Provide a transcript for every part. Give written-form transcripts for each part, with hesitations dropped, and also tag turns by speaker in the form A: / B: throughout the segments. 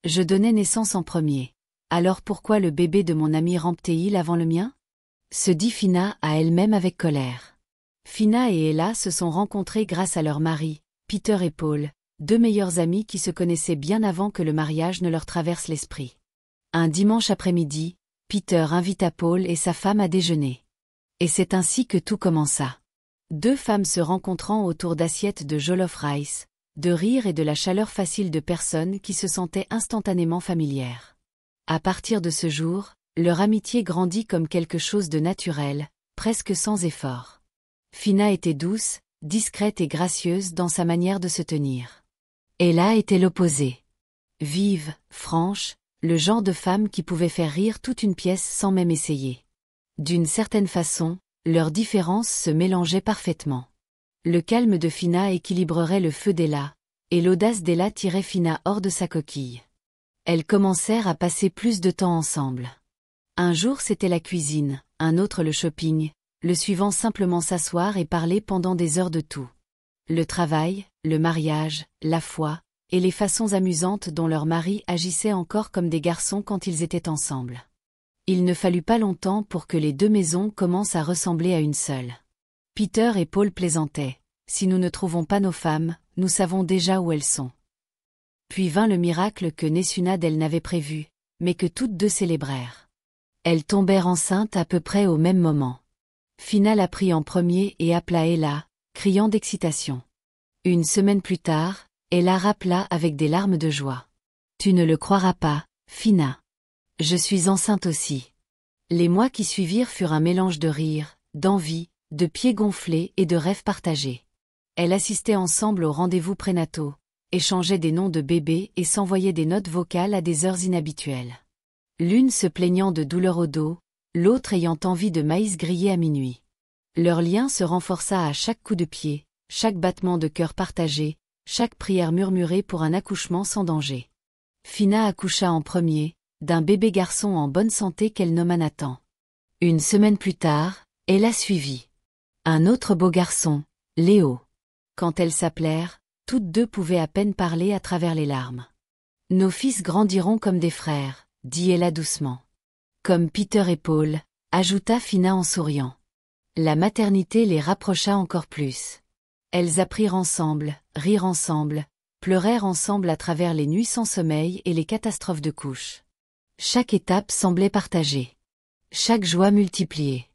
A: Je donnais naissance en premier. Alors pourquoi le bébé de mon ami rampe-t-il avant le mien? Se dit Phina à elle-même avec colère. Phina et Ella se sont rencontrées grâce à leurs maris, Peter et Paul, deux meilleurs amis qui se connaissaient bien avant que le mariage ne leur traverse l'esprit. Un dimanche après-midi, Peter invita Paul et sa femme à déjeuner. Et c'est ainsi que tout commença. Deux femmes se rencontrant autour d'assiettes de jollof rice, de rire et de la chaleur facile de personnes qui se sentaient instantanément familières. À partir de ce jour, leur amitié grandit comme quelque chose de naturel, presque sans effort. Phina était douce, discrète et gracieuse dans sa manière de se tenir. Ella était l'opposé. Vive, franche, le genre de femme qui pouvait faire rire toute une pièce sans même essayer. D'une certaine façon, leurs différences se mélangeaient parfaitement. Le calme de Phina équilibrerait le feu d'Ella, et l'audace d'Ella tirait Phina hors de sa coquille. Elles commencèrent à passer plus de temps ensemble. Un jour c'était la cuisine, un autre le shopping, le suivant simplement s'asseoir et parler pendant des heures de tout. Le travail, le mariage, la foi, et les façons amusantes dont leurs maris agissaient encore comme des garçons quand ils étaient ensemble. Il ne fallut pas longtemps pour que les deux maisons commencent à ressembler à une seule. Peter et Paul plaisantaient. Si nous ne trouvons pas nos femmes, nous savons déjà où elles sont. Puis vint le miracle que Nessuna d'elles n'avait prévu, mais que toutes deux célébrèrent. Elles tombèrent enceintes à peu près au même moment. Phina la prit en premier et appela Ella, criant d'excitation. Une semaine plus tard, Ella rappela avec des larmes de joie. Tu ne le croiras pas, Phina. Je suis enceinte aussi. Les mois qui suivirent furent un mélange de rire, d'envie, de pieds gonflés et de rêves partagés. Elles assistaient ensemble aux rendez-vous prénataux, échangeaient des noms de bébés et s'envoyaient des notes vocales à des heures inhabituelles. L'une se plaignant de douleurs au dos, l'autre ayant envie de maïs grillé à minuit. Leur lien se renforça à chaque coup de pied, chaque battement de cœur partagé, chaque prière murmurée pour un accouchement sans danger. Phina accoucha en premier, d'un bébé garçon en bonne santé qu'elle nomma Nathan. Une semaine plus tard, elle a suivi. Un autre beau garçon, Léo. Quand elles s'appelèrent, toutes deux pouvaient à peine parler à travers les larmes. Nos fils grandiront comme des frères, dit Ella doucement. Comme Peter et Paul, ajouta Phina en souriant. La maternité les rapprocha encore plus. Elles apprirent ensemble, rirent ensemble, pleurèrent ensemble à travers les nuits sans sommeil et les catastrophes de couches. Chaque étape semblait partagée. Chaque joie multipliée.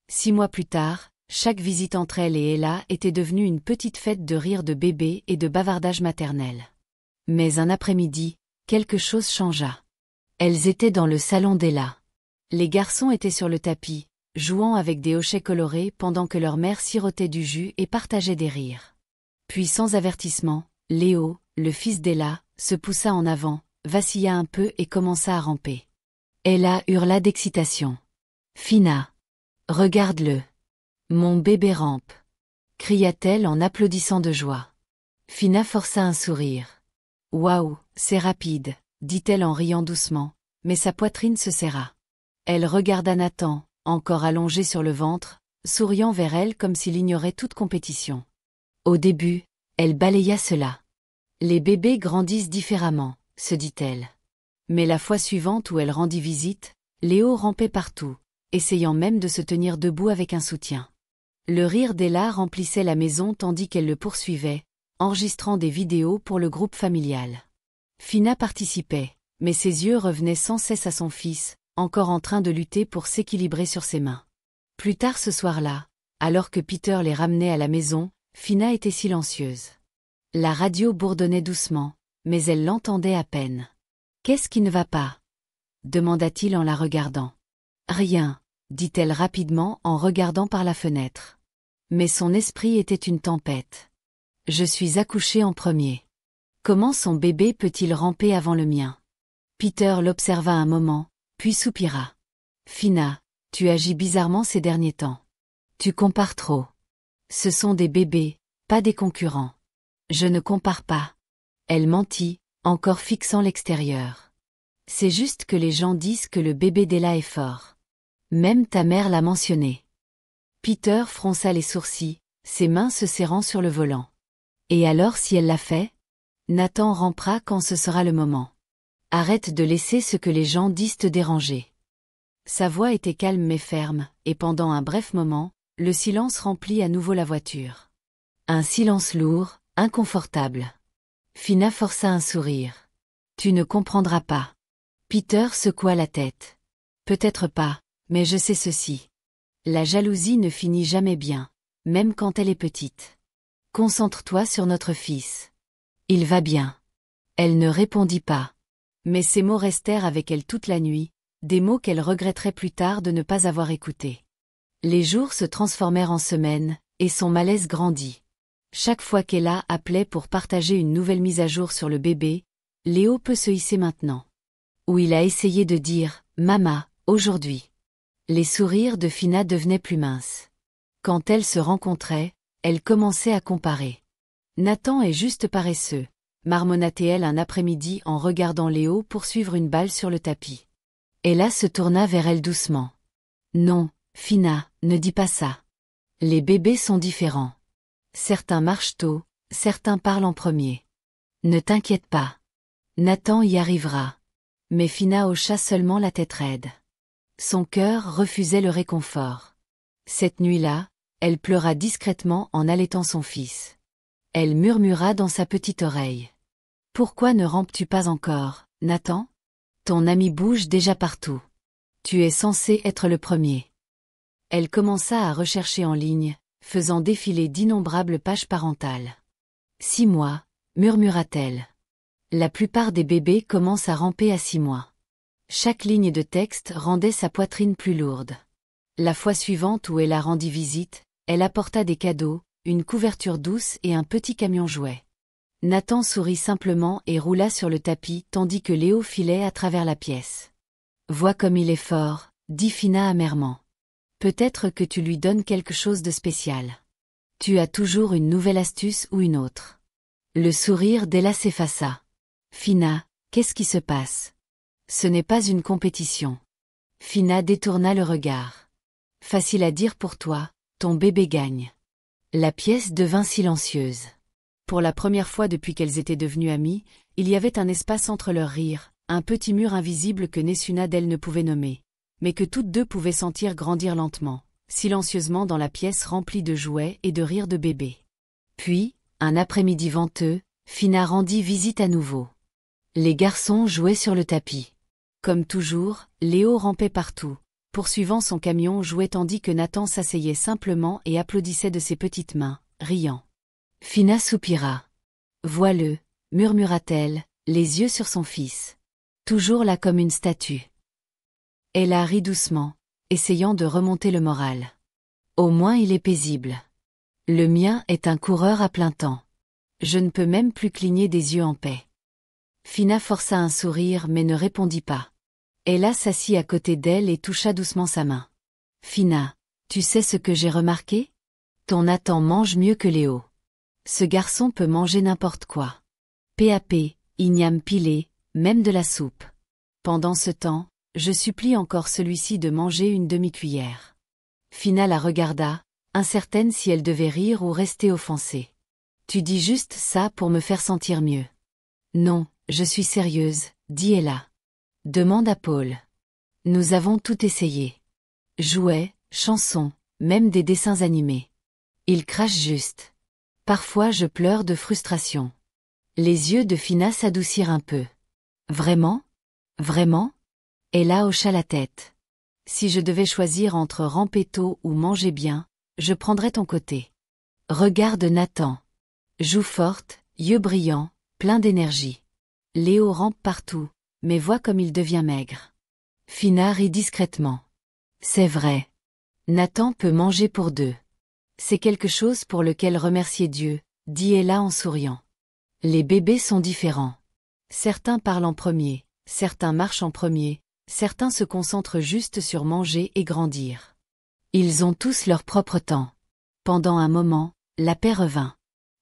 A: 6 mois plus tard, chaque visite entre elle et Ella était devenue une petite fête de rires de bébés et de bavardage maternel. Mais un après-midi, quelque chose changea. Elles étaient dans le salon d'Ella. Les garçons étaient sur le tapis, jouant avec des hochets colorés pendant que leur mère sirotait du jus et partageait des rires. Puis sans avertissement, Léo, le fils d'Ella, se poussa en avant, vacilla un peu et commença à ramper. Ella hurla d'excitation. « Phina! Regarde-le! Mon bébé rampe !» cria-t-elle en applaudissant de joie. Phina força un sourire. « Waouh, c'est rapide !» dit-elle en riant doucement, mais sa poitrine se serra. Elle regarda Nathan, encore allongé sur le ventre, souriant vers elle comme s'il ignorait toute compétition. Au début, elle balaya cela. Les bébés grandissent différemment, se dit-elle. Mais la fois suivante où elle rendit visite, Léo rampait partout, essayant même de se tenir debout avec un soutien. Le rire d'Ella remplissait la maison tandis qu'elle le poursuivait, enregistrant des vidéos pour le groupe familial. Phina participait, mais ses yeux revenaient sans cesse à son fils, encore en train de lutter pour s'équilibrer sur ses mains. Plus tard ce soir-là, alors que Peter les ramenait à la maison, Phina était silencieuse. La radio bourdonnait doucement, mais elle l'entendait à peine. « Qu'est-ce qui ne va pas ?» demanda-t-il en la regardant. « Rien », dit-elle rapidement en regardant par la fenêtre. Mais son esprit était une tempête. « Je suis accouchée en premier. Comment son bébé peut-il ramper avant le mien ?» Peter l'observa un moment, puis soupira. « Phina, tu agis bizarrement ces derniers temps. Tu compares trop. Ce sont des bébés, pas des concurrents. » « Je ne compare pas. » Elle mentit, encore fixant l'extérieur. « C'est juste que les gens disent que le bébé d'Ella est fort. Même ta mère l'a mentionné. » Peter fronça les sourcils, ses mains se serrant sur le volant. « Et alors si elle l'a fait ? Nathan rampera quand ce sera le moment. » Arrête de laisser ce que les gens disent te déranger. Sa voix était calme mais ferme, et pendant un bref moment, le silence remplit à nouveau la voiture. Un silence lourd, inconfortable. Phina força un sourire. Tu ne comprendras pas. Peter secoua la tête. Peut-être pas, mais je sais ceci. La jalousie ne finit jamais bien, même quand elle est petite. Concentre-toi sur notre fils. Il va bien. Elle ne répondit pas. Mais ces mots restèrent avec elle toute la nuit, des mots qu'elle regretterait plus tard de ne pas avoir écoutés. Les jours se transformèrent en semaines, et son malaise grandit. Chaque fois qu'Ella appelait pour partager une nouvelle mise à jour sur le bébé, Léo peut se hisser maintenant. Ou il a essayé de dire « Mama, aujourd'hui ». Les sourires de Phina devenaient plus minces. Quand elles se rencontraient, elles commençaient à comparer. Nathan est juste paresseux, marmonna-t-elle un après-midi en regardant Léo poursuivre une balle sur le tapis. Ella se tourna vers elle doucement. Non, Phina, ne dis pas ça. Les bébés sont différents. Certains marchent tôt, certains parlent en premier. Ne t'inquiète pas. Nathan y arrivera. Mais Phina hocha seulement la tête raide. Son cœur refusait le réconfort. Cette nuit-là, elle pleura discrètement en allaitant son fils. Elle murmura dans sa petite oreille. « Pourquoi ne rampes-tu pas encore, Nathan ? Ton ami bouge déjà partout. Tu es censé être le premier. » Elle commença à rechercher en ligne, faisant défiler d'innombrables pages parentales. « 6 mois, murmura-t-elle. La plupart des bébés commencent à ramper à 6 mois. Chaque ligne de texte rendait sa poitrine plus lourde. La fois suivante où elle a rendu visite, elle apporta des cadeaux, une couverture douce et un petit camion jouet. Nathan sourit simplement et roula sur le tapis tandis que Léo filait à travers la pièce. « Vois comme il est fort, » dit Phina amèrement. « Peut-être que tu lui donnes quelque chose de spécial. Tu as toujours une nouvelle astuce ou une autre. » Le sourire d'Ella s'effaça. « Phina, qu'est-ce qui se passe ? Ce n'est pas une compétition. » Phina détourna le regard. « Facile à dire pour toi, ton bébé gagne. » La pièce devint silencieuse. Pour la première fois depuis qu'elles étaient devenues amies, il y avait un espace entre leurs rires, un petit mur invisible que nessuna d'elles ne pouvait nommer, mais que toutes deux pouvaient sentir grandir lentement, silencieusement dans la pièce remplie de jouets et de rires de bébés. Puis, un après-midi venteux, Phina rendit visite à nouveau. Les garçons jouaient sur le tapis. Comme toujours, Léo rampait partout, poursuivant son camion jouet tandis que Nathan s'asseyait simplement et applaudissait de ses petites mains, riant. Phina soupira. « Vois-le, » murmura-t-elle, les yeux sur son fils. Toujours là comme une statue. Ella rit doucement, essayant de remonter le moral. Au moins il est paisible. Le mien est un coureur à plein temps. Je ne peux même plus cligner des yeux en paix. Phina força un sourire mais ne répondit pas. Ella s'assit à côté d'elle et toucha doucement sa main. « Phina, tu sais ce que j'ai remarqué ? Ton Nathan mange mieux que Léo. Ce garçon peut manger n'importe quoi. PAP, igname pilé, même de la soupe. Pendant ce temps, je supplie encore celui-ci de manger une demi-cuillère. » Phina la regarda, incertaine si elle devait rire ou rester offensée. « Tu dis juste ça pour me faire sentir mieux. »« Non, je suis sérieuse, » dit Ella. « Demande à Paul. Nous avons tout essayé. Jouets, chansons, même des dessins animés. Il crache juste. Parfois je pleure de frustration. » Les yeux de Phina s'adoucirent un peu. « Vraiment ? Vraiment ?» Ella hocha la tête. « Si je devais choisir entre ramper tôt ou manger bien, je prendrais ton côté. Regarde Nathan. Joue forte, yeux brillants, plein d'énergie. Léo rampe partout, mais vois comme il devient maigre. » Phina rit discrètement. « C'est vrai. Nathan peut manger pour deux. C'est quelque chose pour lequel remercier Dieu, » dit Ella en souriant. « Les bébés sont différents. Certains parlent en premier, certains marchent en premier, certains se concentrent juste sur manger et grandir. Ils ont tous leur propre temps. » Pendant un moment, la paix revint.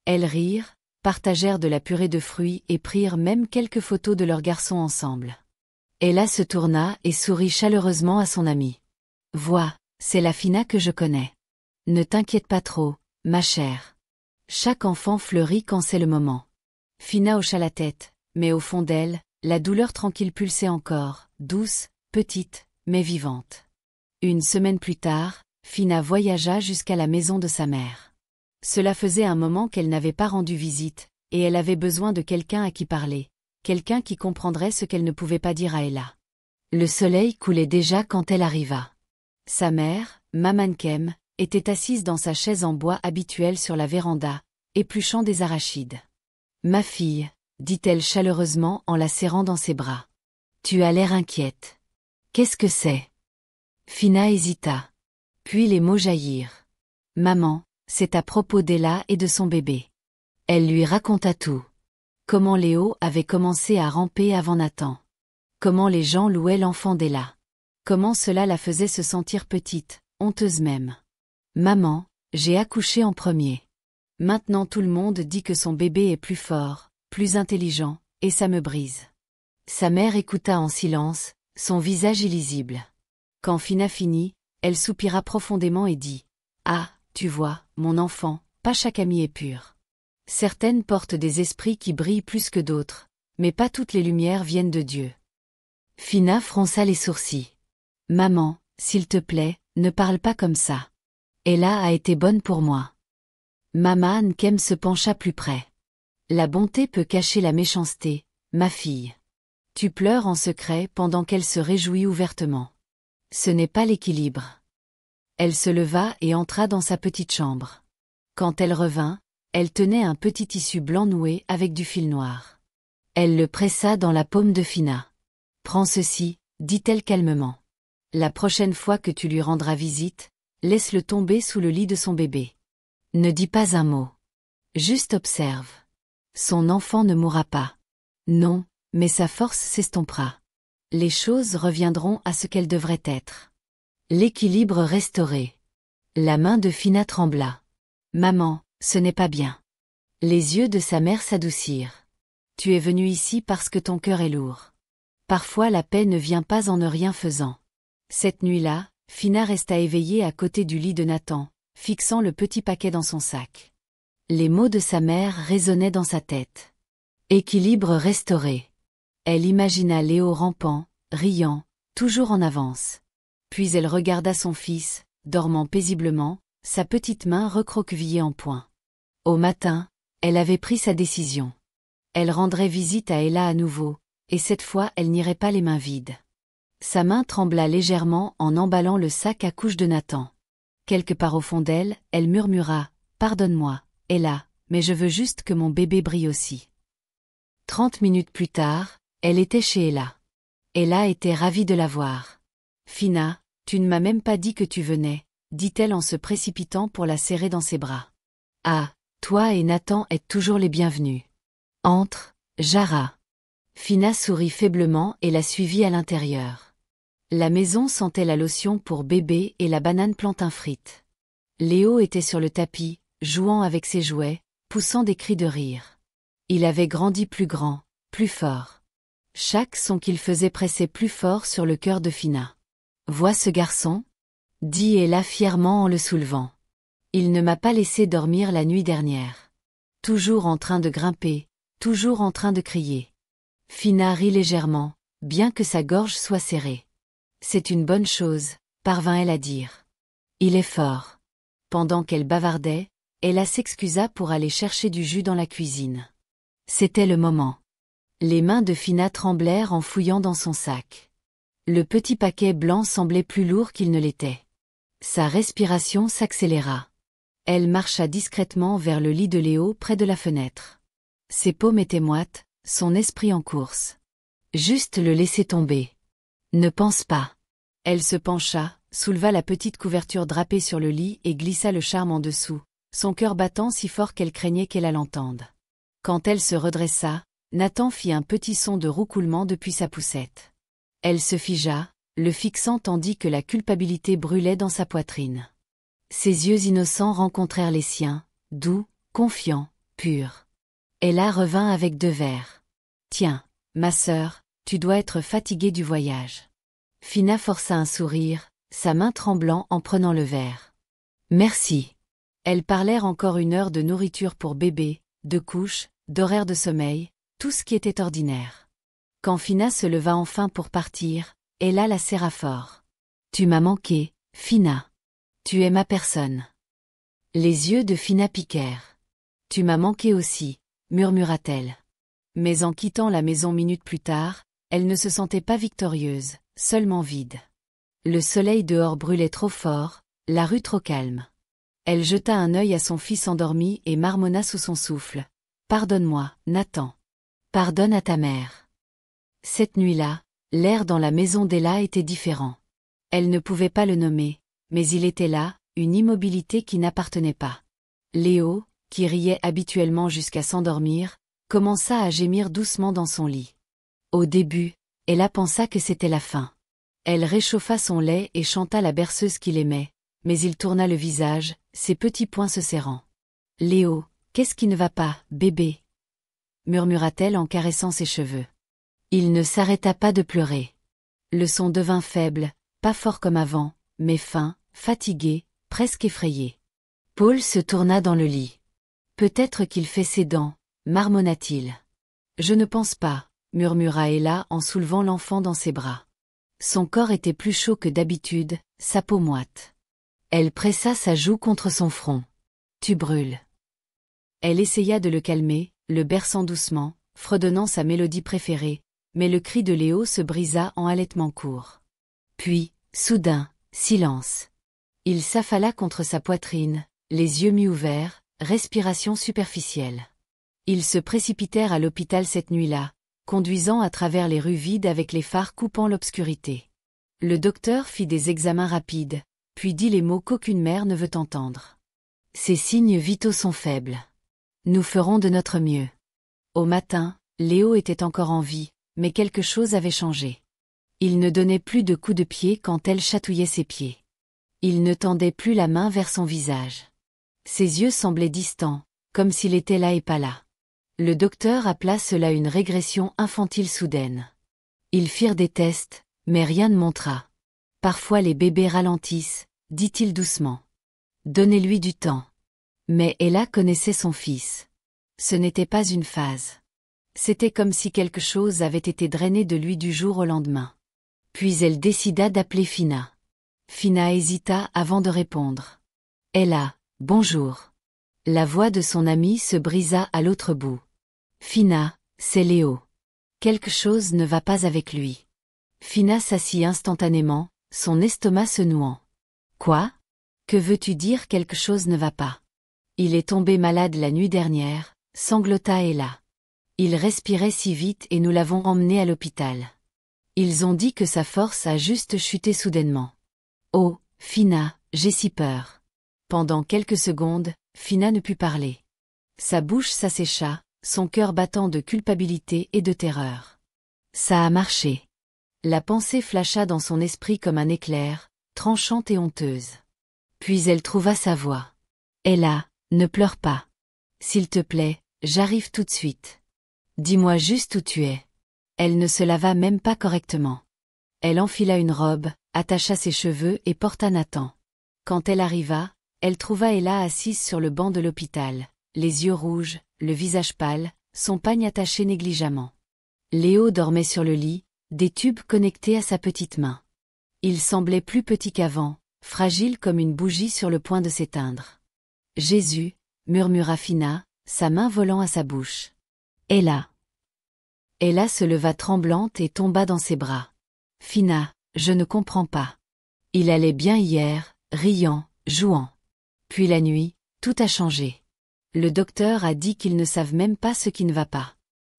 A: Elles rirent, partagèrent de la purée de fruits et prirent même quelques photos de leurs garçons ensemble. Ella se tourna et sourit chaleureusement à son amie. « Vois, c'est la Phina que je connais. Ne t'inquiète pas trop, ma chère. Chaque enfant fleurit quand c'est le moment. » Phina hocha la tête, mais au fond d'elle, La douleur tranquille pulsait encore, douce, petite, mais vivante. Une semaine plus tard, Fina voyagea jusqu'à la maison de sa mère. Cela faisait un moment qu'elle n'avait pas rendu visite, et elle avait besoin de quelqu'un à qui parler, quelqu'un qui comprendrait ce qu'elle ne pouvait pas dire à Ella. Le soleil coulait déjà quand elle arriva. Sa mère, Maman Kem, était assise dans sa chaise en bois habituelle sur la véranda, épluchant des arachides. « Ma fille », dit-elle chaleureusement en la serrant dans ses bras. « Tu as l'air inquiète. Qu'est-ce que c'est ?» Fina hésita. Puis les mots jaillirent. « Maman, c'est à propos d'Ella et de son bébé. » Elle lui raconta tout. Comment Léo avait commencé à ramper avant Nathan. Comment les gens louaient l'enfant d'Ella. Comment cela la faisait se sentir petite, honteuse même. « Maman, j'ai accouché en premier. Maintenant tout le monde dit que son bébé est plus fort, plus intelligent, et ça me brise. » Sa mère écouta en silence, son visage illisible. Quand Fina finit, elle soupira profondément et dit « Ah, tu vois, mon enfant, pas chaque amie est pure. Certaines portent des esprits qui brillent plus que d'autres, mais pas toutes les lumières viennent de Dieu. » Fina fronça les sourcils. « Maman, s'il te plaît, ne parle pas comme ça. Ella a été bonne pour moi. » Maman Kem se pencha plus près. « La bonté peut cacher la méchanceté, ma fille. Tu pleures en secret pendant qu'elle se réjouit ouvertement. Ce n'est pas l'équilibre. » Elle se leva et entra dans sa petite chambre. Quand elle revint, elle tenait un petit tissu blanc noué avec du fil noir. Elle le pressa dans la paume de Fina. « Prends ceci, dit-elle calmement. La prochaine fois que tu lui rendras visite, laisse-le tomber sous le lit de son bébé. Ne dis pas un mot. Juste observe. Son enfant ne mourra pas. Non, mais sa force s'estompera. Les choses reviendront à ce qu'elles devraient être. L'équilibre restauré. » La main de Fina trembla. « Maman, ce n'est pas bien. » Les yeux de sa mère s'adoucirent. « Tu es venue ici parce que ton cœur est lourd. Parfois la paix ne vient pas en ne rien faisant. » Cette nuit-là, Fina resta éveillée à côté du lit de Nathan, fixant le petit paquet dans son sac. Les mots de sa mère résonnaient dans sa tête. Équilibre restauré. Elle imagina Léo rampant, riant, toujours en avance. Puis elle regarda son fils, dormant paisiblement, sa petite main recroquevillée en poing. Au matin, elle avait pris sa décision. Elle rendrait visite à Ella à nouveau, et cette fois elle n'irait pas les mains vides. Sa main trembla légèrement en emballant le sac à couches de Nathan. Quelque part au fond d'elle, elle murmura « Pardonne-moi, Ella, mais je veux juste que mon bébé brille aussi. » 30 minutes plus tard, elle était chez Ella. Ella était ravie de la voir. « Fina, tu ne m'as même pas dit que tu venais, » dit-elle en se précipitant pour la serrer dans ses bras. « Ah, toi et Nathan êtes toujours les bienvenus. Entre, Jara. » Fina sourit faiblement et la suivit à l'intérieur. La maison sentait la lotion pour bébé et la banane plantain frite. Léo était sur le tapis, jouant avec ses jouets, poussant des cris de rire. Il avait grandi plus grand, plus fort. Chaque son qu'il faisait pressait plus fort sur le cœur de Fina. « Vois ce garçon » dit Ella fièrement en le soulevant. « Il ne m'a pas laissé dormir la nuit dernière. Toujours en train de grimper, toujours en train de crier. » Fina rit légèrement, bien que sa gorge soit serrée. « C'est une bonne chose, » parvint-elle à dire. « Il est fort. » Pendant qu'elle bavardait, Ella s'excusa pour aller chercher du jus dans la cuisine. C'était le moment. Les mains de Fina tremblèrent en fouillant dans son sac. Le petit paquet blanc semblait plus lourd qu'il ne l'était. Sa respiration s'accéléra. Elle marcha discrètement vers le lit de Léo près de la fenêtre. Ses paumes étaient moites, son esprit en course. Juste le laisser tomber. Ne pense pas. Elle se pencha, souleva la petite couverture drapée sur le lit et glissa le charme en dessous, son cœur battant si fort qu'elle craignait qu'elle l'entende. Quand elle se redressa, Nathan fit un petit son de roucoulement depuis sa poussette. Elle se figea, le fixant tandis que la culpabilité brûlait dans sa poitrine. Ses yeux innocents rencontrèrent les siens, doux, confiants, purs. Ella revint avec 2 verres. « Tiens, ma sœur, tu dois être fatiguée du voyage. » Fina força un sourire, sa main tremblant en prenant le verre. « Merci. » Elles parlèrent encore 1 heure de nourriture pour bébé, de couches, d'horaire de sommeil, tout ce qui était ordinaire. Quand Fina se leva enfin pour partir, Ella la serra fort. Tu m'as manqué, Fina. Tu es ma personne. Les yeux de Fina piquèrent. Tu m'as manqué aussi, murmura-t-elle. Mais en quittant la maison minutes plus tard, elle ne se sentait pas victorieuse, seulement vide. Le soleil dehors brûlait trop fort, la rue trop calme. Elle jeta un œil à son fils endormi et marmonna sous son souffle. « Pardonne-moi, Nathan. Pardonne à ta mère. » Cette nuit-là, l'air dans la maison d'Ella était différent. Elle ne pouvait pas le nommer, mais il était là, une immobilité qui n'appartenait pas. Léo, qui riait habituellement jusqu'à s'endormir, commença à gémir doucement dans son lit. Au début, Ella pensa que c'était la fin. Elle réchauffa son lait et chanta la berceuse qu'il aimait, mais il tourna le visage, ses petits poings se serrant. « Léo, qu'est-ce qui ne va pas, bébé ?» murmura-t-elle en caressant ses cheveux. Il ne s'arrêta pas de pleurer. Le son devint faible, pas fort comme avant, mais fin, fatigué, presque effrayé. Paul se tourna dans le lit. « Peut-être qu'il fait ses dents, marmonna-t-il. « Je ne pense pas, murmura Ella en soulevant l'enfant dans ses bras. Son corps était plus chaud que d'habitude, sa peau moite. Elle pressa sa joue contre son front. « Tu brûles. » Elle essaya de le calmer, le berçant doucement, fredonnant sa mélodie préférée, mais le cri de Léo se brisa en halètements courts. Puis, soudain, silence. Il s'affala contre sa poitrine, les yeux mi-ouverts, respiration superficielle. Ils se précipitèrent à l'hôpital cette nuit-là, conduisant à travers les rues vides avec les phares coupant l'obscurité. Le docteur fit des examens rapides, puis dit les mots qu'aucune mère ne veut entendre. Ses signes vitaux sont faibles. Nous ferons de notre mieux. Au matin, Léo était encore en vie, mais quelque chose avait changé. Il ne donnait plus de coups de pied quand elle chatouillait ses pieds. Il ne tendait plus la main vers son visage. Ses yeux semblaient distants, comme s'il était là et pas là. Le docteur appela cela une régression infantile soudaine. Ils firent des tests, mais rien ne montra. Parfois les bébés ralentissent, dit-il doucement. Donnez-lui du temps. Mais Ella connaissait son fils. Ce n'était pas une phase. C'était comme si quelque chose avait été drainé de lui du jour au lendemain. Puis elle décida d'appeler Fina. Fina hésita avant de répondre. Ella, bonjour. La voix de son amie se brisa à l'autre bout. Fina, c'est Léo. Quelque chose ne va pas avec lui. Fina s'assit instantanément, son estomac se nouant. Quoi? Que veux-tu dire quelque chose ne va pas? Il est tombé malade la nuit dernière, sanglota Ella. Il respirait si vite et nous l'avons emmené à l'hôpital. Ils ont dit que sa force a juste chuté soudainement. Oh, Fina, j'ai si peur. Pendant quelques secondes, Fina ne put parler. Sa bouche s'assécha, son cœur battant de culpabilité et de terreur. Ça a marché. La pensée flasha dans son esprit comme un éclair, tranchante et honteuse. Puis elle trouva sa voix. Ella, ne pleure pas. S'il te plaît, j'arrive tout de suite. Dis-moi juste où tu es. Elle ne se lava même pas correctement. Elle enfila une robe, attacha ses cheveux et porta Nathan. Quand elle arriva, elle trouva Ella assise sur le banc de l'hôpital, les yeux rouges, le visage pâle, son pagne attaché négligemment. Léo dormait sur le lit, des tubes connectés à sa petite main. Il semblait plus petit qu'avant, fragile comme une bougie sur le point de s'éteindre. Jésus, murmura Fina, sa main volant à sa bouche. Ella. Ella se leva tremblante et tomba dans ses bras. Fina, je ne comprends pas. Il allait bien hier, riant, jouant. Puis la nuit, tout a changé. Le docteur a dit qu'ils ne savent même pas ce qui ne va pas.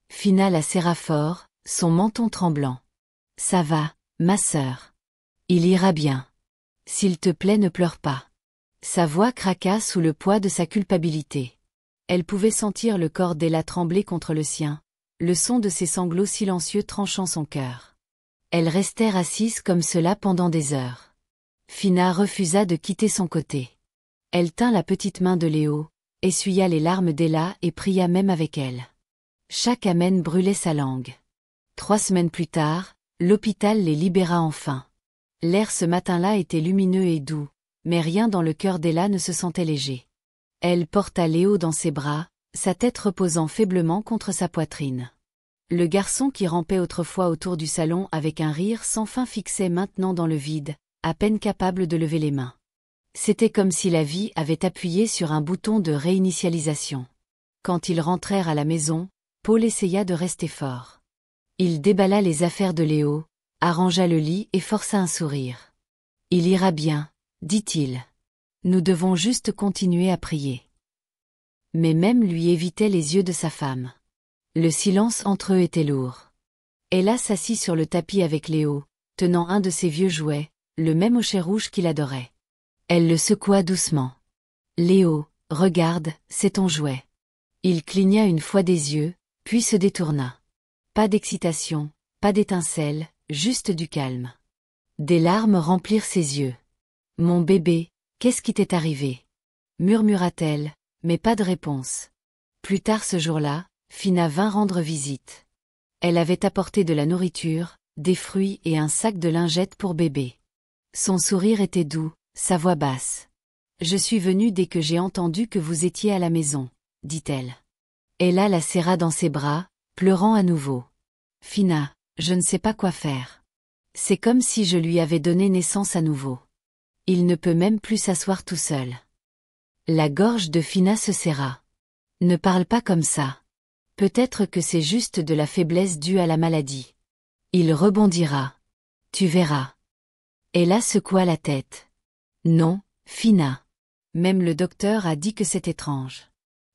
A: Fina la serra fort, son menton tremblant. Ça va, ma sœur. Il ira bien. S'il te plaît, ne pleure pas. Sa voix craqua sous le poids de sa culpabilité. Elle pouvait sentir le corps d'Ella trembler contre le sien, le son de ses sanglots silencieux tranchant son cœur. Elles restèrent assises comme cela pendant des heures. Fina refusa de quitter son côté. Elle tint la petite main de Léo, essuya les larmes d'Ella et pria même avec elle. Chaque amen brûlait sa langue. 3 semaines plus tard, l'hôpital les libéra enfin. L'air ce matin-là était lumineux et doux, mais rien dans le cœur d'Ella ne se sentait léger. Elle porta Léo dans ses bras, sa tête reposant faiblement contre sa poitrine. Le garçon qui rampait autrefois autour du salon avec un rire sans fin fixait maintenant dans le vide, à peine capable de lever les mains. C'était comme si la vie avait appuyé sur un bouton de réinitialisation. Quand ils rentrèrent à la maison, Paul essaya de rester fort. Il déballa les affaires de Léo, arrangea le lit et força un sourire. « Il ira bien, dit-il. Nous devons juste continuer à prier. » Mais même lui évitait les yeux de sa femme. Le silence entre eux était lourd. Ella s'assit sur le tapis avec Léo, tenant un de ses vieux jouets, le même hochet rouge qu'il adorait. Elle le secoua doucement. « Léo, regarde, c'est ton jouet. » Il cligna une fois des yeux, puis se détourna. Pas d'excitation, pas d'étincelle, juste du calme. Des larmes remplirent ses yeux. « Mon bébé, qu'est-ce qui t'est arrivé ?» murmura-t-elle, mais pas de réponse. Plus tard ce jour-là, Fina vint rendre visite. Elle avait apporté de la nourriture, des fruits et un sac de lingettes pour bébé. Son sourire était doux, sa voix basse. « Je suis venue dès que j'ai entendu que vous étiez à la maison, » dit-elle. Ella la serra dans ses bras, pleurant à nouveau. « Fina, je ne sais pas quoi faire. C'est comme si je lui avais donné naissance à nouveau. Il ne peut même plus s'asseoir tout seul. » La gorge de Fina se serra. « Ne parle pas comme ça. Peut-être que c'est juste de la faiblesse due à la maladie. Il rebondira. Tu verras. » Ella secoua la tête. « Non, Fina. Même le docteur a dit que c'est étrange.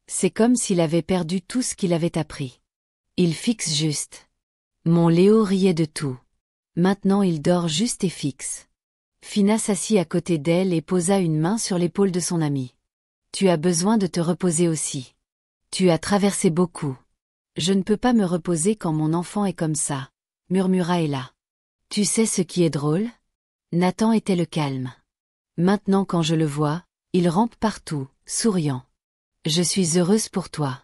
A: C'est comme s'il avait perdu tout ce qu'il avait appris. Il fixe juste. » Mon Léo riait de tout. Maintenant il dort juste et fixe. Fina s'assit à côté d'elle et posa une main sur l'épaule de son amie. « Tu as besoin de te reposer aussi. Tu as traversé beaucoup. Je ne peux pas me reposer quand mon enfant est comme ça, » murmura Ella. « Tu sais ce qui est drôle ? Nathan était le calme. Maintenant quand je le vois, il rampe partout, souriant. Je suis heureuse pour toi.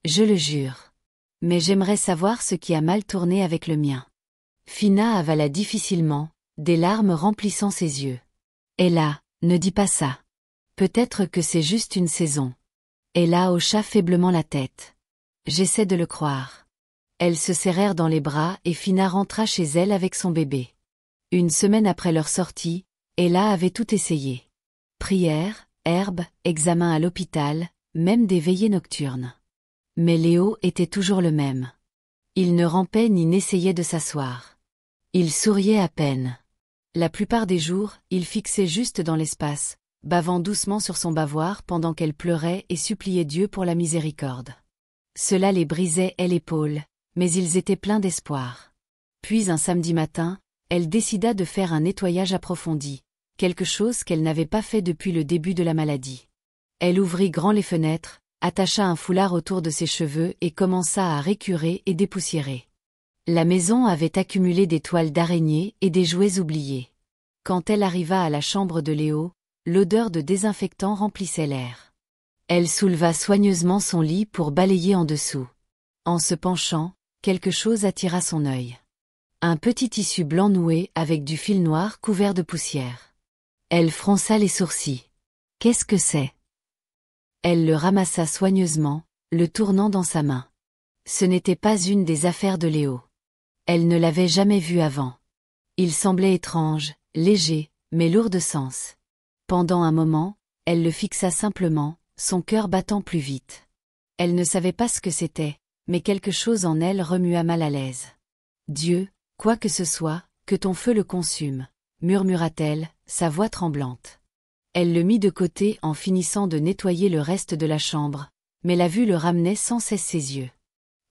A: Je le jure. Mais j'aimerais savoir ce qui a mal tourné avec le mien. » Fina avala difficilement, des larmes remplissant ses yeux. « Ella, ne dis pas ça. Peut-être que c'est juste une saison. » Ella hocha faiblement la tête. « J'essaie de le croire. » Elles se serrèrent dans les bras et Fina rentra chez elle avec son bébé. Une semaine après leur sortie, Ella avait tout essayé. Prières, herbes, examens à l'hôpital, même des veillées nocturnes. Mais Léo était toujours le même. Il ne rampait ni n'essayait de s'asseoir. Il souriait à peine. La plupart des jours, il fixait juste dans l'espace, bavant doucement sur son bavoir pendant qu'elle pleurait et suppliait Dieu pour la miséricorde. Cela les brisait elle et Paul, mais ils étaient pleins d'espoir. Puis un samedi matin, elle décida de faire un nettoyage approfondi, quelque chose qu'elle n'avait pas fait depuis le début de la maladie. Elle ouvrit grand les fenêtres, attacha un foulard autour de ses cheveux et commença à récurer et dépoussiérer. La maison avait accumulé des toiles d'araignée et des jouets oubliés. Quand elle arriva à la chambre de Léo, l'odeur de désinfectant remplissait l'air. Elle souleva soigneusement son lit pour balayer en dessous. En se penchant, quelque chose attira son œil. Un petit tissu blanc noué avec du fil noir couvert de poussière. Elle fronça les sourcils. « Qu'est-ce que c'est ?» Elle le ramassa soigneusement, le tournant dans sa main. Ce n'était pas une des affaires de Léo. Elle ne l'avait jamais vu avant. Il semblait étrange, léger, mais lourd de sens. Pendant un moment, elle le fixa simplement, son cœur battant plus vite. Elle ne savait pas ce que c'était, mais quelque chose en elle remua mal à l'aise. « Dieu, quoi que ce soit, que ton feu le consume, » murmura-t-elle, sa voix tremblante. Elle le mit de côté en finissant de nettoyer le reste de la chambre, mais la vue le ramenait sans cesse ses yeux.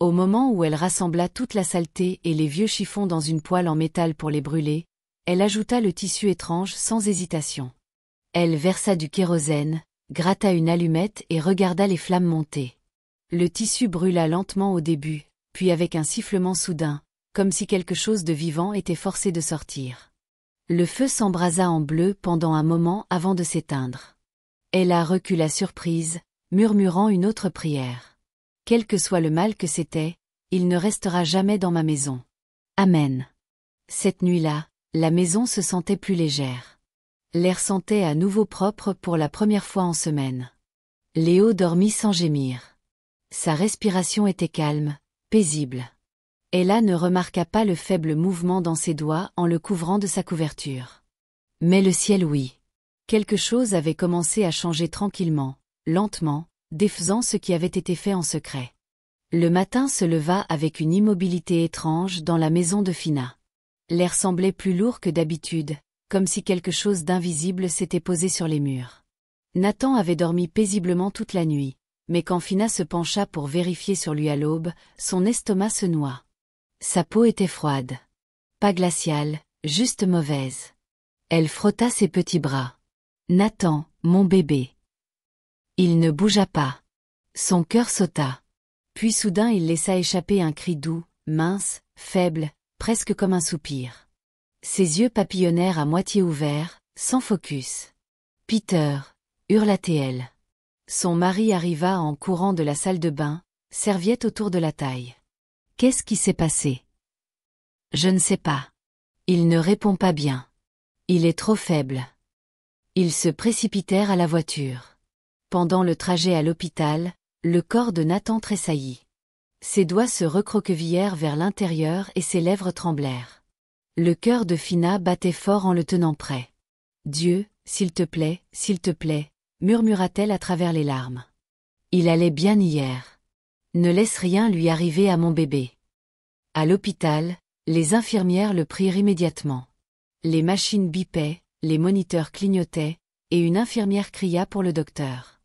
A: Au moment où elle rassembla toute la saleté et les vieux chiffons dans une poêle en métal pour les brûler, elle ajouta le tissu étrange sans hésitation. Elle versa du kérosène, gratta une allumette et regarda les flammes monter. Le tissu brûla lentement au début, puis avec un sifflement soudain, comme si quelque chose de vivant était forcé de sortir. Le feu s'embrasa en bleu pendant un moment avant de s'éteindre. Ella recula surprise, murmurant une autre prière. « Quel que soit le mal que c'était, il ne restera jamais dans ma maison. Amen. » Cette nuit-là, la maison se sentait plus légère. L'air sentait à nouveau propre pour la première fois en semaine. Léo dormit sans gémir. Sa respiration était calme, paisible. Ella ne remarqua pas le faible mouvement dans ses doigts en le couvrant de sa couverture. Mais le ciel oui. Quelque chose avait commencé à changer tranquillement, lentement, défaisant ce qui avait été fait en secret. Le matin se leva avec une immobilité étrange dans la maison de Phina. L'air semblait plus lourd que d'habitude, comme si quelque chose d'invisible s'était posé sur les murs. Nathan avait dormi paisiblement toute la nuit, mais quand Phina se pencha pour vérifier sur lui à l'aube, son estomac se noua. Sa peau était froide. Pas glaciale, juste mauvaise. Elle frotta ses petits bras. « Nathan, mon bébé. » Il ne bougea pas. Son cœur sauta. Puis soudain il laissa échapper un cri doux, mince, faible, presque comme un soupir. Ses yeux papillonnèrent à moitié ouverts, sans focus. « Peter !» hurla-t-elle. Son mari arriva en courant de la salle de bain, serviette autour de la taille. « Qu'est-ce qui s'est passé ?»« Je ne sais pas. Il ne répond pas bien. Il est trop faible. » Ils se précipitèrent à la voiture. Pendant le trajet à l'hôpital, le corps de Nathan tressaillit. Ses doigts se recroquevillèrent vers l'intérieur et ses lèvres tremblèrent. Le cœur de Phina battait fort en le tenant prêt. « Dieu, s'il te plaît, murmura-t-elle à travers les larmes. Il allait bien hier. Ne laisse rien lui arriver à mon bébé. À l'hôpital, les infirmières le prirent immédiatement. Les machines bipaient, les moniteurs clignotaient, et une infirmière cria pour le docteur.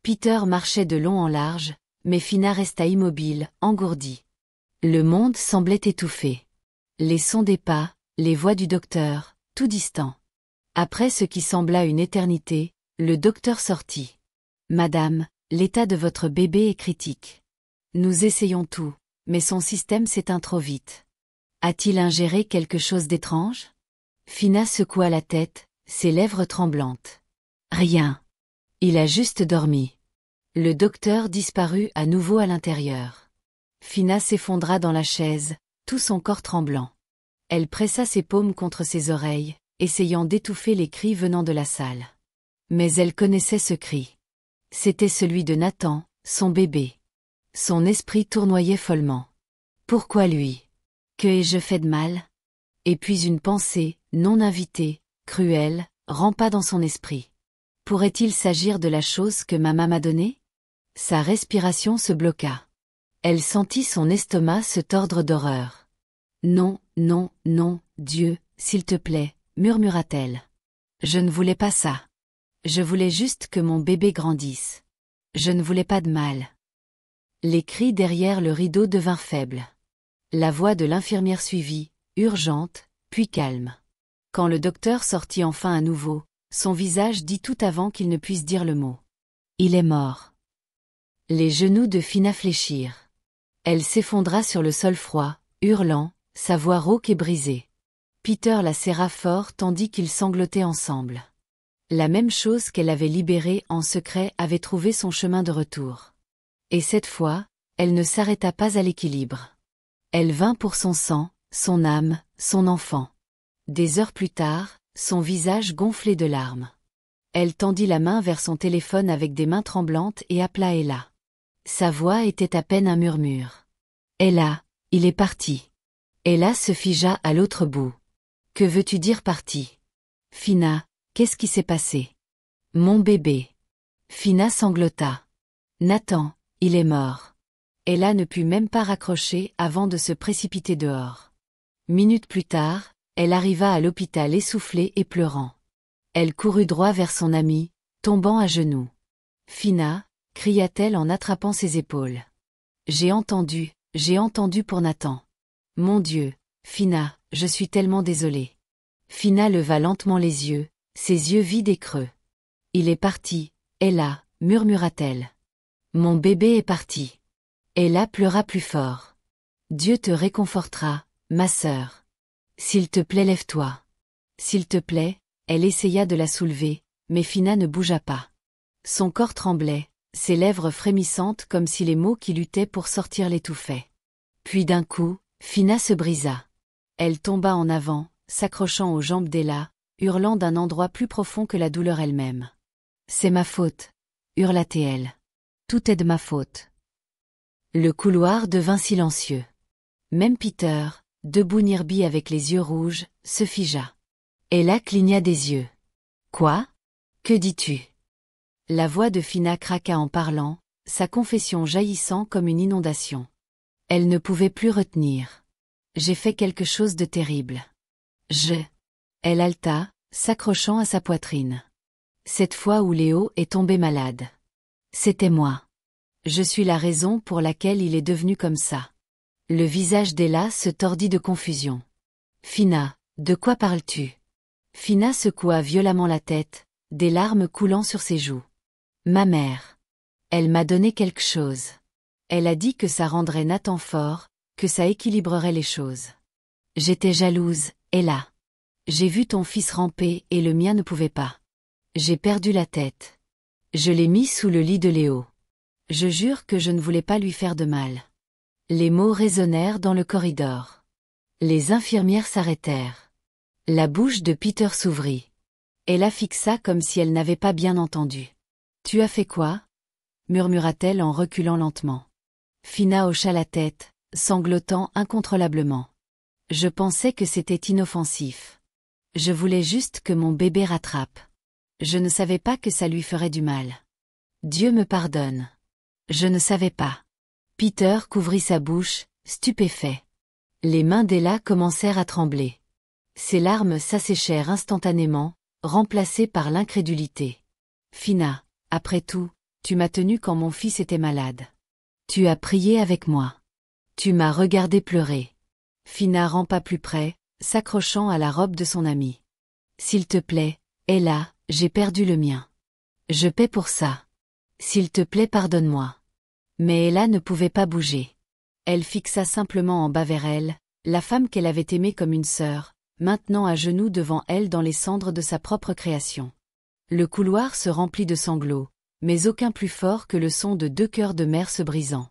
A: Peter marchait de long en large, mais Phina resta immobile, engourdie. Le monde semblait étouffé. Les sons des pas, les voix du docteur, tout distant. Après ce qui sembla une éternité, le docteur sortit. « Madame, l'état de votre bébé est critique. Nous essayons tout, mais son système s'éteint trop vite. A-t-il ingéré quelque chose d'étrange ?» Phina secoua la tête, ses lèvres tremblantes. « Rien. Il a juste dormi. » Le docteur disparut à nouveau à l'intérieur. Phina s'effondra dans la chaise, tout son corps tremblant. Elle pressa ses paumes contre ses oreilles, essayant d'étouffer les cris venant de la salle. Mais elle connaissait ce cri. C'était celui de Nathan, son bébé. Son esprit tournoyait follement. Pourquoi lui? Que ai-je fait de mal? Et puis une pensée, non invitée, cruelle, rampa dans son esprit. Pourrait-il s'agir de la chose que maman m'a donnée? Sa respiration se bloqua. Elle sentit son estomac se tordre d'horreur. Non, non, non, Dieu, s'il te plaît, murmura-t-elle. Je ne voulais pas ça. Je voulais juste que mon bébé grandisse. Je ne voulais pas de mal. Les cris derrière le rideau devinrent faibles. La voix de l'infirmière suivit, urgente, puis calme. Quand le docteur sortit enfin à nouveau, son visage dit tout avant qu'il ne puisse dire le mot. Il est mort. Les genoux de Phina fléchirent. Elle s'effondra sur le sol froid, hurlant, sa voix rauque et brisée. Peter la serra fort tandis qu'ils sanglotaient ensemble. La même chose qu'elle avait libérée en secret avait trouvé son chemin de retour. Et cette fois, elle ne s'arrêta pas à l'équilibre. Elle vint pour son sang, son âme, son enfant. Des heures plus tard, son visage gonflé de larmes. Elle tendit la main vers son téléphone avec des mains tremblantes et appela Ella. Sa voix était à peine un murmure. « Ella, il est parti. » Ella se figea à l'autre bout. « Que veux-tu dire parti? »« Phina, qu'est-ce qui s'est passé? »« Mon bébé. » Phina sanglota. « Nathan, il est mort. » Ella ne put même pas raccrocher avant de se précipiter dehors. Minutes plus tard, elle arriva à l'hôpital essoufflée et pleurant. Elle courut droit vers son amie, tombant à genoux. « Phina » cria-t-elle en attrapant ses épaules. « J'ai entendu pour Nathan. Mon Dieu, Phina, je suis tellement désolée. » Phina leva lentement les yeux, ses yeux vides et creux. « Il est parti, Ella, murmura-t-elle. Mon bébé est parti. » Ella pleura plus fort. « Dieu te réconfortera, ma sœur. S'il te plaît, lève-toi. S'il te plaît. » Elle essaya de la soulever, mais Phina ne bougea pas. Son corps tremblait, ses lèvres frémissantes comme si les mots qui luttaient pour sortir l'étouffaient. Puis d'un coup, Phina se brisa. Elle tomba en avant, s'accrochant aux jambes d'Ella, hurlant d'un endroit plus profond que la douleur elle-même. « C'est ma faute » hurla-t-elle. « Tout est de ma faute. » Le couloir devint silencieux. Même Peter, debout Nirby avec les yeux rouges, se figea. Ella cligna des yeux. Quoi? Que dis-tu? La voix de Phina craqua en parlant, sa confession jaillissant comme une inondation. Elle ne pouvait plus retenir. J'ai fait quelque chose de terrible. Elle haleta, s'accrochant à sa poitrine. Cette fois où Léo est tombé malade. C'était moi. Je suis la raison pour laquelle il est devenu comme ça. Le visage d'Ella se tordit de confusion. Phina, de quoi parles-tu? Phina secoua violemment la tête, des larmes coulant sur ses joues. Ma mère. Elle m'a donné quelque chose. Elle a dit que ça rendrait Nathan fort, que ça équilibrerait les choses. J'étais jalouse, Ella. J'ai vu ton fils ramper et le mien ne pouvait pas. J'ai perdu la tête. Je l'ai mis sous le lit de Léo. Je jure que je ne voulais pas lui faire de mal. Les mots résonnèrent dans le corridor. Les infirmières s'arrêtèrent. La bouche de Peter s'ouvrit. Elle la fixa comme si elle n'avait pas bien entendu. Tu as fait quoi? Murmura-t-elle en reculant lentement. Phina hocha la tête, sanglotant incontrôlablement. Je pensais que c'était inoffensif. Je voulais juste que mon bébé rattrape. Je ne savais pas que ça lui ferait du mal. Dieu me pardonne. Je ne savais pas. Peter couvrit sa bouche, stupéfait. Les mains d'Ella commencèrent à trembler. Ses larmes s'asséchèrent instantanément, remplacées par l'incrédulité. Phina, après tout, tu m'as tenue quand mon fils était malade. Tu as prié avec moi. Tu m'as regardé pleurer. Phina rampa plus près, s'accrochant à la robe de son amie. S'il te plaît, Ella, j'ai perdu le mien. Je paie pour ça. S'il te plaît, pardonne-moi. Mais Ella ne pouvait pas bouger. Elle fixa simplement en bas vers elle, la femme qu'elle avait aimée comme une sœur, maintenant à genoux devant elle dans les cendres de sa propre création. Le couloir se remplit de sanglots, mais aucun plus fort que le son de deux cœurs de mère se brisant.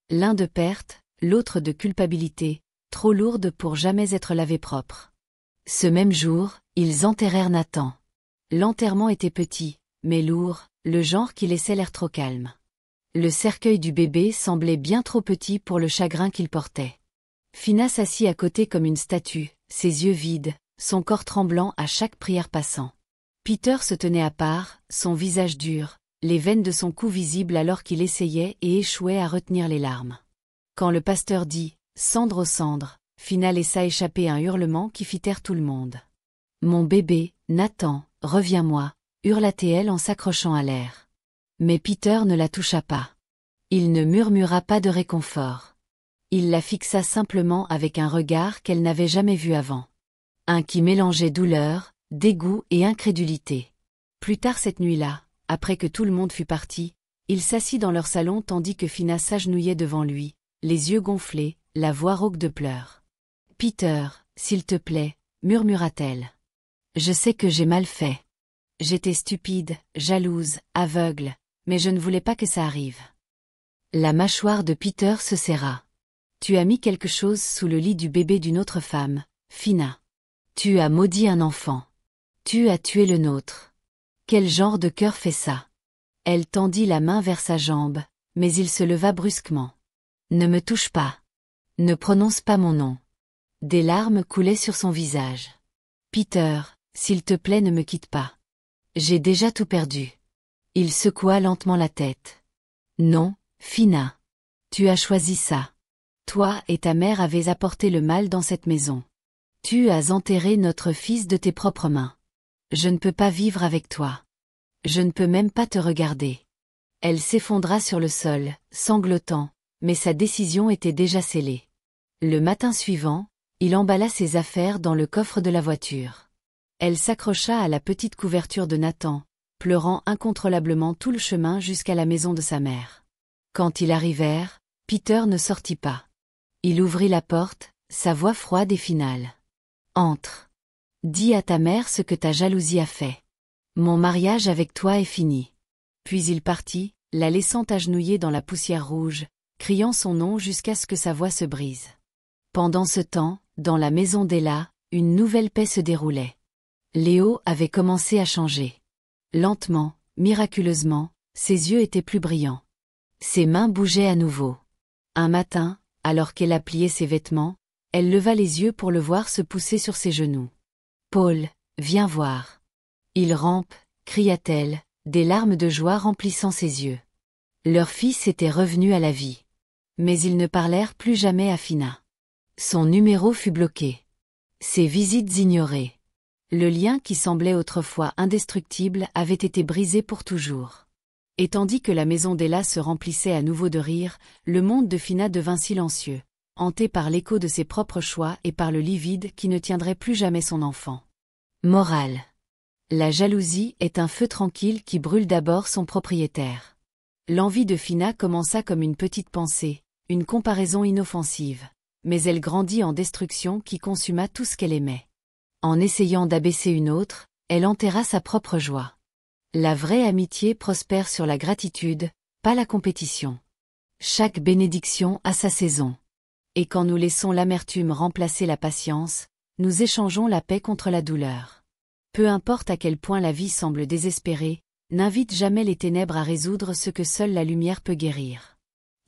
A: L'un de perte, l'autre de culpabilité, trop lourde pour jamais être lavée propre. Ce même jour, ils enterrèrent Nathan. L'enterrement était petit, mais lourd, le genre qui laissait l'air trop calme. Le cercueil du bébé semblait bien trop petit pour le chagrin qu'il portait. Phina s'assit à côté comme une statue, ses yeux vides, son corps tremblant à chaque prière passant. Peter se tenait à part, son visage dur, les veines de son cou visibles alors qu'il essayait et échouait à retenir les larmes. Quand le pasteur dit « Cendre aux cendres », Phina laissa échapper un hurlement qui fit taire tout le monde. « Mon bébé, Nathan, reviens-moi », hurla-t-elle en s'accrochant à l'air. Mais Peter ne la toucha pas. Il ne murmura pas de réconfort. Il la fixa simplement avec un regard qu'elle n'avait jamais vu avant. Un qui mélangeait douleur, dégoût et incrédulité. Plus tard cette nuit-là, après que tout le monde fut parti, il s'assit dans leur salon tandis que Phina s'agenouillait devant lui, les yeux gonflés, la voix rauque de pleurs. « Peter, s'il te plaît, » murmura-t-elle. « Je sais que j'ai mal fait. J'étais stupide, jalouse, aveugle, mais je ne voulais pas que ça arrive. » La mâchoire de Peter se serra. « Tu as mis quelque chose sous le lit du bébé d'une autre femme, Phina. Tu as maudit un enfant. Tu as tué le nôtre. Quel genre de cœur fait ça? » Elle tendit la main vers sa jambe, mais il se leva brusquement. « Ne me touche pas. Ne prononce pas mon nom. » Des larmes coulaient sur son visage. « Peter, s'il te plaît, ne me quitte pas. J'ai déjà tout perdu. » Il secoua lentement la tête. « Non, Phina. Tu as choisi ça. Toi et ta mère avez apporté le mal dans cette maison. Tu as enterré notre fils de tes propres mains. Je ne peux pas vivre avec toi. Je ne peux même pas te regarder. » Elle s'effondra sur le sol, sanglotant, mais sa décision était déjà scellée. Le matin suivant, il emballa ses affaires dans le coffre de la voiture. Elle s'accrocha à la petite couverture de Nathan, pleurant incontrôlablement tout le chemin jusqu'à la maison de sa mère. Quand ils arrivèrent, Peter ne sortit pas. Il ouvrit la porte, sa voix froide et finale. « Entre. Dis à ta mère ce que ta jalousie a fait. Mon mariage avec toi est fini. » Puis il partit, la laissant agenouillée dans la poussière rouge, criant son nom jusqu'à ce que sa voix se brise. Pendant ce temps, dans la maison d'Ella, une nouvelle paix se déroulait. Léo avait commencé à changer. Lentement, miraculeusement, ses yeux étaient plus brillants. Ses mains bougeaient à nouveau. Un matin, Alors qu'Ella pliait ses vêtements, elle leva les yeux pour le voir se pousser sur ses genoux. « Paul, viens voir. » « Il rampe » cria-t-elle, des larmes de joie remplissant ses yeux. Leur fils était revenu à la vie. Mais ils ne parlèrent plus jamais à Phina. Son numéro fut bloqué. Ses visites ignorées. Le lien qui semblait autrefois indestructible avait été brisé pour toujours. Et tandis que la maison d'Ella se remplissait à nouveau de rire, le monde de Phina devint silencieux, hanté par l'écho de ses propres choix et par le lit vide qui ne tiendrait plus jamais son enfant. Morale. La jalousie est un feu tranquille qui brûle d'abord son propriétaire. L'envie de Phina commença comme une petite pensée, une comparaison inoffensive, mais elle grandit en destruction qui consuma tout ce qu'elle aimait. En essayant d'abaisser une autre, elle enterra sa propre joie. La vraie amitié prospère sur la gratitude, pas la compétition. Chaque bénédiction a sa saison. Et quand nous laissons l'amertume remplacer la patience, nous échangeons la paix contre la douleur. Peu importe à quel point la vie semble désespérée, n'invite jamais les ténèbres à résoudre ce que seule la lumière peut guérir.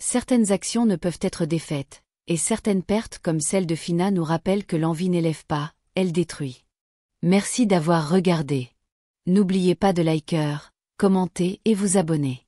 A: Certaines actions ne peuvent être défaites, et certaines pertes comme celle de Phina nous rappellent que l'envie n'élève pas, elle détruit. Merci d'avoir regardé. N'oubliez pas de liker, commenter et vous abonner.